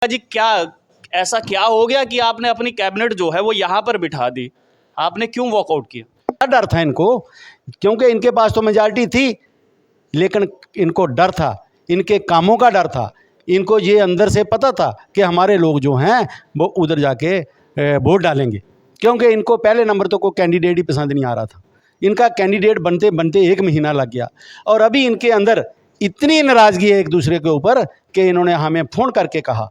जी क्या ऐसा क्या हो गया कि आपने अपनी कैबिनेट जो है वो यहाँ पर बिठा दी? आपने क्यों वॉकआउट किया? क्या डर था इनको? क्योंकि इनके पास तो मेजॉरिटी थी, लेकिन इनको डर था, इनके कामों का डर था। इनको ये अंदर से पता था कि हमारे लोग जो हैं वो उधर जाके वोट डालेंगे, क्योंकि इनको पहले नंबर तो कोई कैंडिडेट ही पसंद नहीं आ रहा था। इनका कैंडिडेट बनते बनते 1 महीना लग गया और अभी इनके अंदर इतनी नाराज़गी है एक दूसरे के ऊपर कि इन्होंने हमें फ़ोन करके कहा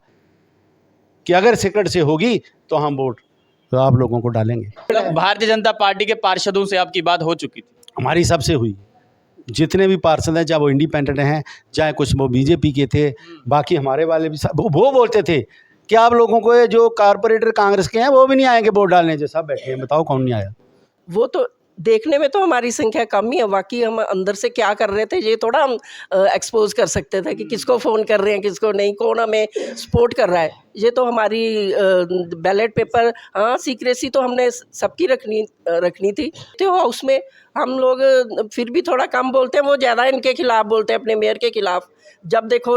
कि अगर सीक्रेट से होगी तो हम वोट तो आप लोगों को डालेंगे। मतलब भारतीय जनता पार्टी के पार्षदों से आपकी बात हो चुकी थी? हमारी सबसे हुई। जितने भी पार्षद हैं, चाहे वो इंडिपेंडेंट हैं, चाहे कुछ वो बीजेपी के थे, बाकी हमारे वाले भी सब वो बोलते थे कि आप लोगों को ये जो कारपोरेटर कांग्रेस के हैं वो भी नहीं आएंगे वोट डालने। जो सब बैठे हैं, बताओ कौन नहीं आया? वो तो देखने में तो हमारी संख्या कम ही है, बाकी हम अंदर से क्या कर रहे थे ये थोड़ा हम एक्सपोज कर सकते थे कि किसको फ़ोन कर रहे हैं, किसको नहीं, कौन हमें सपोर्ट कर रहा है। ये तो हमारी बैलेट पेपर, हाँ सीक्रेसी तो हमने सबकी रखनी थी। तो हाउस में हम लोग फिर भी थोड़ा कम बोलते हैं, वो ज़्यादा इनके खिलाफ बोलते हैं, अपने मेयर के खिलाफ। जब देखो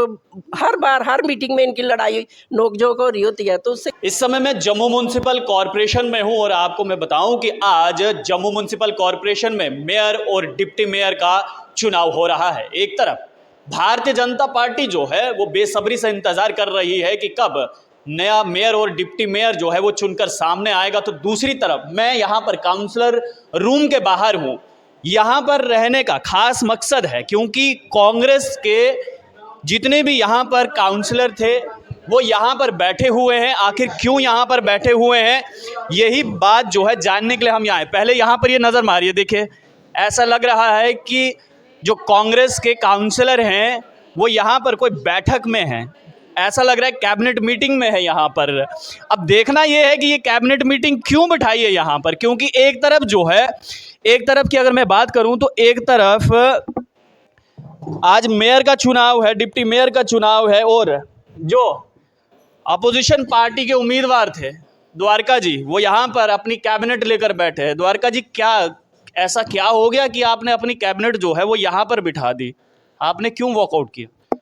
हर बार हर मीटिंग में इनकी लड़ाई नोकझोंक हो रही होती है, तो उससे इस समय मैं जम्मू म्युनिसिपल कॉरपोरेशन में हूं और आपको मैं बताऊं कि आज जम्मू म्युनिसिपल कॉरपोरेशन में मेयर और डिप्टी मेयर का चुनाव हो रहा है। एक तरफ भारतीय जनता पार्टी जो है वो बेसब्री से इंतजार कर रही है कि कब नया मेयर और डिप्टी मेयर जो है वो चुनकर सामने आएगा, तो दूसरी तरफ मैं यहाँ पर काउंसलर रूम के बाहर हूँ। यहाँ पर रहने का खास मकसद है क्योंकि कांग्रेस के जितने भी यहाँ पर काउंसलर थे वो यहाँ पर बैठे हुए हैं। आखिर क्यों यहाँ पर बैठे हुए हैं, यही बात जो है जानने के लिए हम यहाँ आए। पहले यहाँ पर ये नज़र मारिए, देखिए ऐसा लग रहा है कि जो कांग्रेस के काउंसलर हैं वो यहाँ पर कोई बैठक में हैं, ऐसा लग रहा है कैबिनेट मीटिंग में है यहाँ पर। अब देखना ये है कि ये कैबिनेट मीटिंग क्यों बिठाई है यहाँ पर, क्योंकि एक तरफ जो है, एक तरफ की अगर मैं बात करूँ तो एक तरफ आज मेयर का चुनाव है, डिप्टी मेयर का चुनाव है और जो अपोजिशन पार्टी के उम्मीदवार थे द्वारका जी, वो यहाँ पर अपनी कैबिनेट लेकर बैठे हैं। द्वारका जी क्या ऐसा क्या हो गया कि आपने अपनी कैबिनेट जो है वो यहाँ पर बिठा दी? आपने क्यों वॉकआउट किया?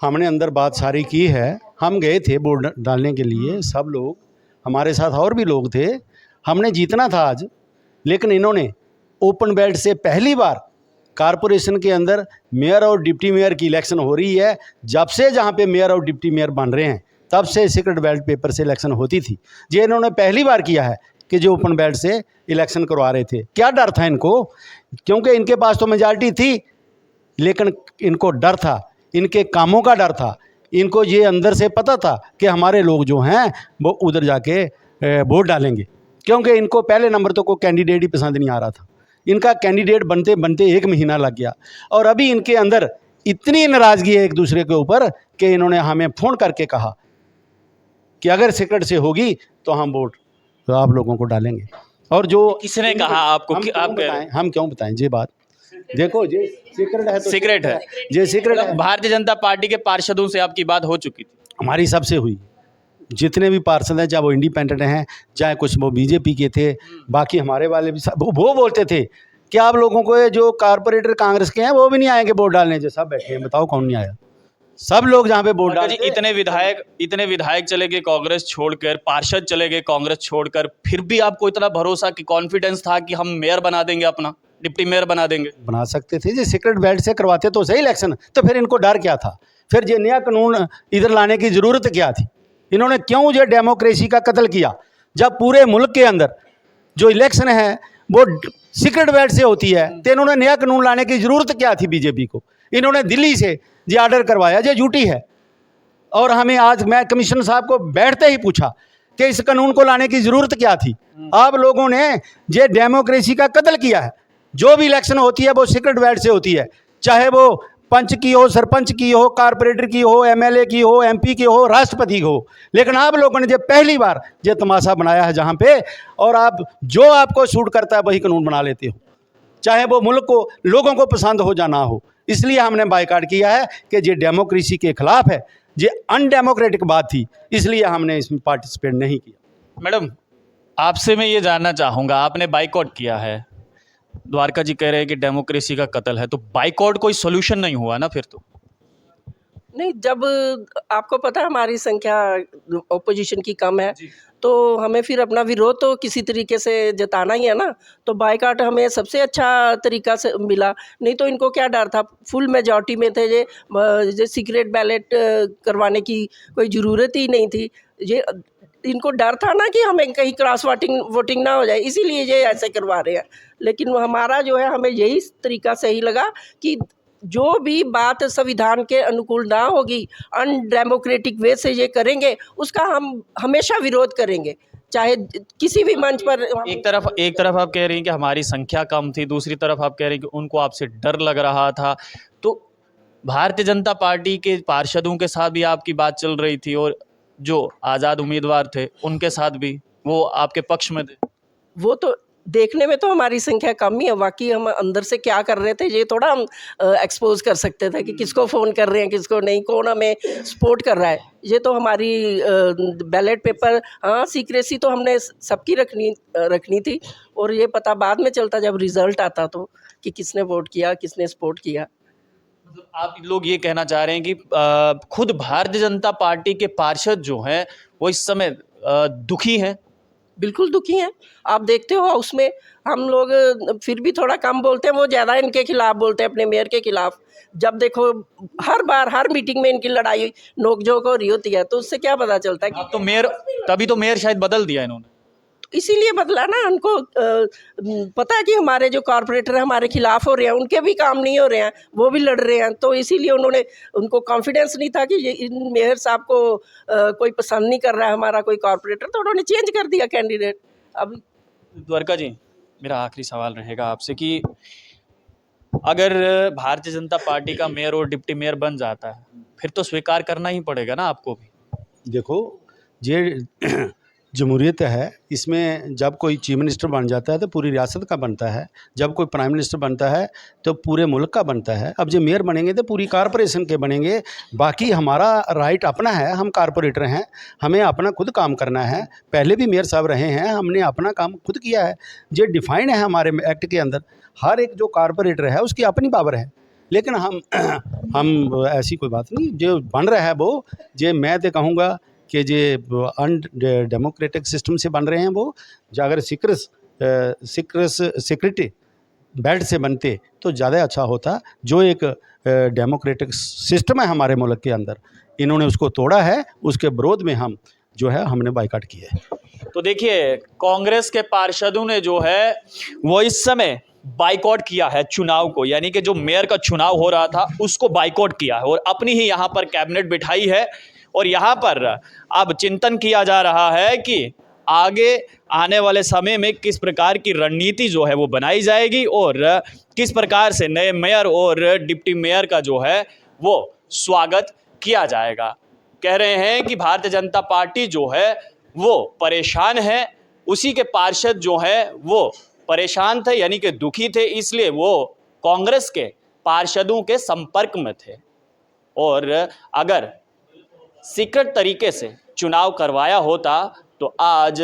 हमने अंदर बात सारी की है। हम गए थे वोट डालने के लिए, सब लोग हमारे साथ और भी लोग थे। हमने जीतना था आज, लेकिन इन्होंने ओपन बैल्ट से पहली बार कारपोरेशन के अंदर मेयर और डिप्टी मेयर की इलेक्शन हो रही है। जब से जहाँ पे मेयर और डिप्टी मेयर बन रहे हैं तब से सीक्रेट बैलेट पेपर से इलेक्शन होती थी। ये इन्होंने पहली बार किया है कि जो ओपन बैलेट से इलेक्शन करवा रहे थे। क्या डर था इनको? क्योंकि इनके पास तो मेजॉरिटी थी, लेकिन इनको डर था, इनके कामों का डर था। इनको ये अंदर से पता था कि हमारे लोग जो हैं वो उधर जाके वोट डालेंगे, क्योंकि इनको पहले नंबर तो कोई कैंडिडेट ही पसंद नहीं आ रहा था। इनका कैंडिडेट बनते बनते 1 महीना लग गया और अभी इनके अंदर इतनी नाराज़गी है एक दूसरे के ऊपर कि इन्होंने हमें फ़ोन करके कहा कि अगर सीक्रेट से होगी तो हम वोट तो आप लोगों को डालेंगे। और जो किसने कहा आपको कि आप हम क्यों बताएं ये बात? देखो ये सीक्रेट है तो सीक्रेट है, ये सीक्रेट है। भारतीय जनता पार्टी के पार्षदों से आपकी बात हो चुकी थी? हमारी सबसे हुई। जितने भी पार्षद हैं, चाहे वो इंडिपेंडेंट हैं, चाहे कुछ वो बीजेपी के थे, बाकी हमारे वाले भी सब वो बोलते थे कि आप लोगों को ये जो कारपोरेटर कांग्रेस के हैं वो भी नहीं आएंगे वोट डालने। जो सब बैठे हैं, बताओ कौन नहीं आया? सब लोग जहाँ पे वोट डालते। इतने विधायक चले गए कांग्रेस छोड़कर, पार्षद चले गए कांग्रेस छोड़कर, फिर भी आपको इतना भरोसा कि कॉन्फिडेंस था कि हम मेयर बना देंगे, अपना डिप्टी मेयर बना देंगे? बना सकते थे जी, सीक्रेट बैलेट से करवाते तो सही इलेक्शन। तो फिर इनको डर क्या था? फिर ये नया कानून इधर लाने की ज़रूरत क्या थी? इन्होंने क्यों जो डेमोक्रेसी का कत्ल किया? जब पूरे मुल्क के अंदर जो इलेक्शन है वो सीक्रेट बैलेट से होती है, तो इन्होंने नया कानून लाने की ज़रूरत क्या थी बीजेपी को? इन्होंने दिल्ली से ये आर्डर करवाया, जो ड्यूटी है। और हमें आज मैं कमिश्नर साहब को बैठते ही पूछा कि इस कानून को लाने की ज़रूरत क्या थी? आप लोगों ने ये डेमोक्रेसी का कत्ल किया है। जो भी इलेक्शन होती है वो सीक्रेट बैलेट से होती है, चाहे वो पंच की हो, सरपंच की हो, कारपोरेटर की हो, एमएलए की हो, एमपी की हो, राष्ट्रपति की हो। लेकिन आप लोगों ने जो पहली बार ये तमाशा बनाया है जहाँ पे, और आप जो आपको सूट करता है वही कानून बना लेते हो, चाहे वो मुल्क को, लोगों को पसंद हो या ना हो। इसलिए हमने बायकॉट किया है कि ये डेमोक्रेसी के खिलाफ है, ये अनडेमोक्रेटिक बात थी, इसलिए हमने इसमें पार्टिसिपेट नहीं किया। मैडम, आपसे मैं ये जानना चाहूँगा, आपने बाइकआउट किया है, द्वारका जी कह रहे हैं कि डेमोक्रेसी का कत्ल है, तो बाइकआउट कोई सोल्यूशन नहीं हुआ ना फिर तो? नहीं, जब आपको पता है हमारी संख्या ऑपोजिशन की कम है, तो हमें फिर अपना विरोध तो किसी तरीके से जताना ही है ना। तो बायकॉट हमें सबसे अच्छा तरीका से मिला, नहीं तो इनको क्या डर था, फुल मेजॉरिटी में थे ये सीक्रेट बैलेट करवाने की कोई ज़रूरत ही नहीं थी। ये इनको डर था ना कि हमें कहीं क्रॉस वोटिंग ना हो जाए, इसीलिए ये ऐसे करवा रहे हैं। लेकिन हमारा जो है, हमें यही तरीका सही लगा कि जो भी बात संविधान के अनुकूल ना होगी, अनडेमोक्रेटिक वे से ये करेंगे, उसका हम हमेशा विरोध करेंगे, चाहे किसी भी मंच पर। एक तरफ आप कह रही हैं कि हमारी संख्या कम थी, दूसरी तरफ आप कह रही हैं कि उनको आपसे डर लग रहा था। तो भारतीय जनता पार्टी के पार्षदों के साथ भी आपकी बात चल रही थी और जो आज़ाद उम्मीदवार थे उनके साथ भी, वो आपके पक्ष में थे? वो तो देखने में तो हमारी संख्या कम ही है, बाकी हम अंदर से क्या कर रहे थे ये थोड़ा हम एक्सपोज कर सकते थे कि किसको फ़ोन कर रहे हैं, किसको नहीं, कौन हमें सपोर्ट कर रहा है। ये तो हमारी बैलेट पेपर, हाँ, सीक्रेसी तो हमने सबकी रखनी थी, और ये पता बाद में चलता जब रिज़ल्ट आता तो, कि किसने वोट किया, किसने सपोर्ट किया। मतलब आप लोग ये कहना चाह रहे हैं कि खुद भारतीय जनता पार्टी के पार्षद जो हैं वो इस समय दुखी हैं? बिल्कुल दुखी हैं। आप देखते हो हाउस में हम लोग फिर भी थोड़ा कम बोलते हैं, वो ज़्यादा इनके खिलाफ बोलते हैं, अपने मेयर के खिलाफ। जब देखो हर बार हर मीटिंग में इनकी लड़ाई नोक-झोंक हो रही होती है, तो उससे क्या पता चलता है कि अब तो मेयर, तभी तो मेयर शायद बदल दिया इन्होंने। इसीलिए बदला ना, उनको पता है कि हमारे जो कॉरपोरेटर हमारे खिलाफ हो रहे हैं, उनके भी काम नहीं हो रहे हैं, वो भी लड़ रहे हैं, तो इसीलिए उनको कॉन्फिडेंस नहीं था कि ये इन मेयर साहब को कोई पसंद नहीं कर रहा है हमारा कोई कॉरपोरेटर, तो उन्होंने चेंज कर दिया कैंडिडेट। अब द्वारका जी, मेरा आखिरी सवाल रहेगा आपसे कि अगर भारतीय जनता पार्टी का मेयर और डिप्टी मेयर बन जाता है, फिर तो स्वीकार करना ही पड़ेगा ना आपको भी। देखो, ये जमहूरियत है, इसमें जब कोई चीफ मिनिस्टर बन जाता है तो पूरी रियासत का बनता है, जब कोई प्राइम मिनिस्टर बनता है तो पूरे मुल्क का बनता है। अब जो मेयर बनेंगे तो पूरी कारपोरेशन के बनेंगे। बाकी हमारा राइट अपना है, हम कारपोरेटर हैं, हमें अपना खुद काम करना है। पहले भी मेयर साहब रहे हैं, हमने अपना काम खुद किया है। ये डिफाइन है हमारे एक्ट के अंदर, हर एक जो कारपोरेटर है उसकी अपनी पावर है। लेकिन हम ऐसी कोई बात नहीं, जो बन रहा है वो, जो मैं तो कहूँगा कि जो अनडेमोक्रेटिक सिस्टम से बन रहे हैं वो, जो अगर सिक्योरिटी बेल्ट से बनते तो ज़्यादा अच्छा होता। जो एक डेमोक्रेटिक सिस्टम है हमारे मुल्क के अंदर, इन्होंने उसको तोड़ा है, उसके विरोध में हम जो है हमने बायकॉट किया है। तो देखिए, कांग्रेस के पार्षदों ने जो है वो इस समय बाइकआउट किया है चुनाव को, यानी कि जो मेयर का चुनाव हो रहा था उसको बाइकआउट किया है और अपनी ही यहाँ पर कैबिनेट बिठाई है। और यहाँ पर अब चिंतन किया जा रहा है कि आगे आने वाले समय में किस प्रकार की रणनीति जो है वो बनाई जाएगी और किस प्रकार से नए मेयर और डिप्टी मेयर का जो है वो स्वागत किया जाएगा। कह रहे हैं कि भारतीय जनता पार्टी जो है वो परेशान है, उसी के पार्षद जो है वो परेशान थे, यानी कि दुखी थे, इसलिए वो कांग्रेस के पार्षदों के संपर्क में थे। और अगर सीक्रेट तरीके से चुनाव करवाया होता तो आज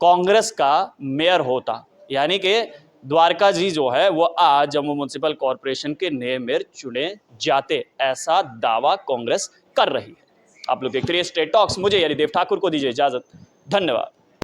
कांग्रेस का मेयर होता, यानी कि द्वारका जी जो है वो आज जम्मू म्युनिसिपल कॉरपोरेशन के नए मेयर चुने जाते, ऐसा दावा कांग्रेस कर रही है। आप लोग देखते रहिए स्टेट टॉक्स। मुझे यानी देव ठाकुर को दीजिए इजाजत। धन्यवाद।